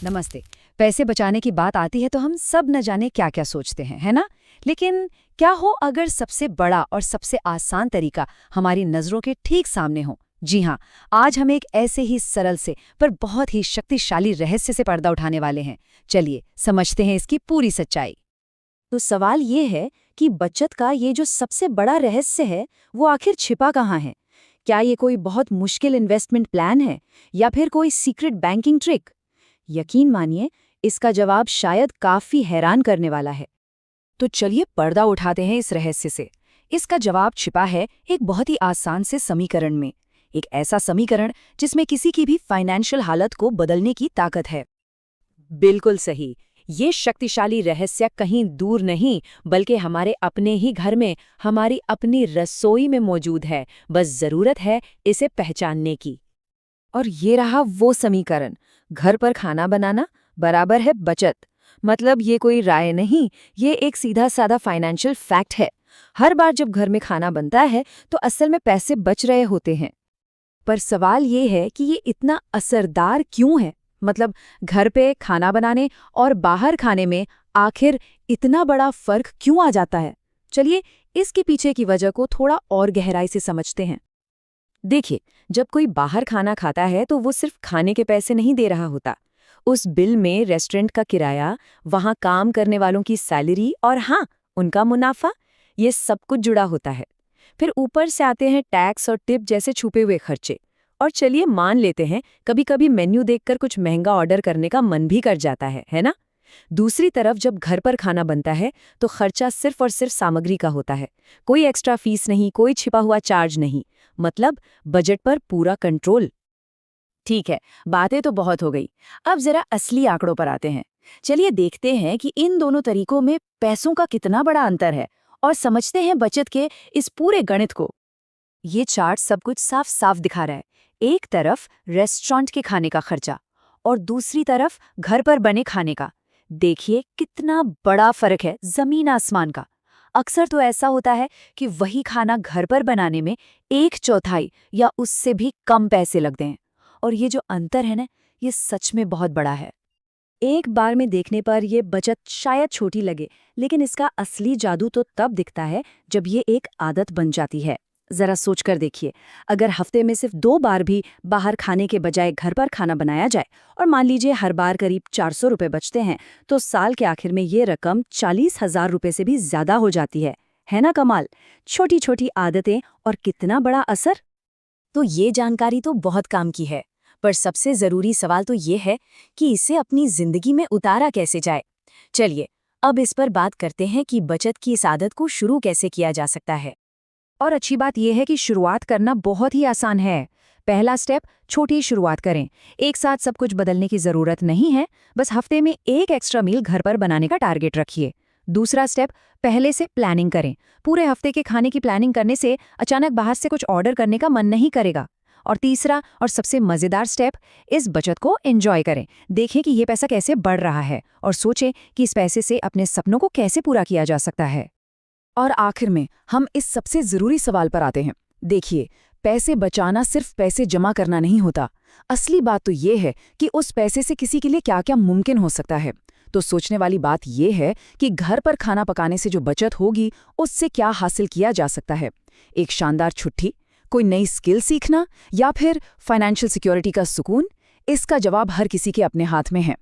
नमस्ते। पैसे बचाने की बात आती है तो हम सब न जाने क्या क्या सोचते हैं, है ना? लेकिन क्या हो अगर सबसे बड़ा और सबसे आसान तरीका हमारी नज़रों के ठीक सामने हो? जी हाँ, आज हम एक ऐसे ही सरल से पर बहुत ही शक्तिशाली रहस्य से पर्दा उठाने वाले हैं। चलिए समझते हैं इसकी पूरी सच्चाई। तो सवाल ये है कि बचत का ये जो सबसे बड़ा रहस्य है, वो आखिर छिपा कहाँ है? क्या ये कोई बहुत मुश्किल इन्वेस्टमेंट प्लान है या फिर कोई सीक्रेट बैंकिंग ट्रिक? यकीन मानिए, इसका जवाब शायद काफी हैरान करने वाला है। तो चलिए पर्दा उठाते हैं इस रहस्य से। इसका जवाब छिपा है एक बहुत ही आसान से समीकरण में। एक ऐसा समीकरण जिसमें किसी की भी फाइनेंशियल हालत को बदलने की ताकत है। बिल्कुल सही। ये शक्तिशाली रहस्य कहीं दूर नहीं बल्कि हमारे अपने ही घर में, हमारी अपनी रसोई में मौजूद है। बस जरूरत है इसे पहचानने की। और ये रहा वो समीकरण। घर पर खाना बनाना बराबर है बचत। मतलब ये कोई राय नहीं, ये एक सीधा साधा फाइनेंशियल फैक्ट है। हर बार जब घर में खाना बनता है तो असल में पैसे बच रहे होते हैं। पर सवाल ये है कि ये इतना असरदार क्यों है? मतलब घर पे खाना बनाने और बाहर खाने में आखिर इतना बड़ा फर्क क्यों आ जाता है? चलिए इसके पीछे की वजह को थोड़ा और गहराई से समझते हैं। देखिए, जब कोई बाहर खाना खाता है तो वो सिर्फ खाने के पैसे नहीं दे रहा होता। उस बिल में रेस्टोरेंट का किराया, वहाँ काम करने वालों की सैलरी और हाँ, उनका मुनाफा, ये सब कुछ जुड़ा होता है। फिर ऊपर से आते हैं टैक्स और टिप जैसे छुपे हुए खर्चे। और चलिए मान लेते हैं कभी-कभी मेन्यू देखकर कुछ महंगा ऑर्डर करने का मन भी कर जाता है ना? दूसरी तरफ जब घर पर खाना बनता है तो खर्चा सिर्फ और सिर्फ सामग्री का होता है। कोई एक्स्ट्रा फीस नहीं, कोई छिपा हुआ चार्ज नहीं। मतलब बजट पर पूरा कंट्रोल। ठीक है, बातें तो बहुत हो गई। अब जरा असली आंकड़ों पर आते हैं। चलिए देखते हैं कि इन दोनों तरीकों में पैसों का कितना बड़ा अंतर है और समझते हैं बचत के इस पूरे गणित को। ये चार्ट सब कुछ साफ साफ दिखा रहा है। एक तरफ रेस्टोरेंट के खाने का खर्चा और दूसरी तरफ घर पर बने खाने का। देखिए कितना बड़ा फर्क है, जमीन आसमान का। अक्सर तो ऐसा होता है कि वही खाना घर पर बनाने में 1/4 या उससे भी कम पैसे लगते हैं। और ये जो अंतर है ना, ये सच में बहुत बड़ा है। एक बार में देखने पर ये बचत शायद छोटी लगे, लेकिन इसका असली जादू तो तब दिखता है जब ये एक आदत बन जाती है। जरा सोच कर देखिए, अगर हफ्ते में सिर्फ 2 बार भी बाहर खाने के बजाय घर पर खाना बनाया जाए और मान लीजिए हर बार करीब 400 रुपये बचते हैं, तो साल के आखिर में ये रकम 40,000 रुपये से भी ज्यादा हो जाती है ना कमाल? छोटी छोटी आदतें और कितना बड़ा असर। तो ये जानकारी तो बहुत काम की है, पर सबसे जरूरी सवाल तो ये है कि इसे अपनी जिंदगी में उतारा कैसे जाए। चलिए अब इस पर बात करते हैं कि बचत की इस आदत को शुरू कैसे किया जा सकता है। और अच्छी बात यह है कि शुरुआत करना बहुत ही आसान है। पहला स्टेप, छोटी शुरुआत करें। एक साथ सब कुछ बदलने की जरूरत नहीं है, बस हफ्ते में एक एक्स्ट्रा मील घर पर बनाने का टारगेट रखिए। दूसरा स्टेप, पहले से प्लानिंग करें। पूरे हफ्ते के खाने की प्लानिंग करने से अचानक बाहर से कुछ ऑर्डर करने का मन नहीं करेगा। और तीसरा और सबसे मजेदार स्टेप, इस बचत को एंजॉय करें। देखें कि ये पैसा कैसे बढ़ रहा है और सोचें कि इस पैसे से अपने सपनों को कैसे पूरा किया जा सकता है। और आखिर में हम इस सबसे जरूरी सवाल पर आते हैं। देखिए, पैसे बचाना सिर्फ पैसे जमा करना नहीं होता। असली बात तो ये है कि उस पैसे से किसी के लिए क्या क्या मुमकिन हो सकता है। तो सोचने वाली बात ये है कि घर पर खाना पकाने से जो बचत होगी, उससे क्या हासिल किया जा सकता है। एक शानदार छुट्टी, कोई नई स्किल सीखना या फिर फाइनेंशियल सिक्योरिटी का सुकून? इसका जवाब हर किसी के अपने हाथ में है।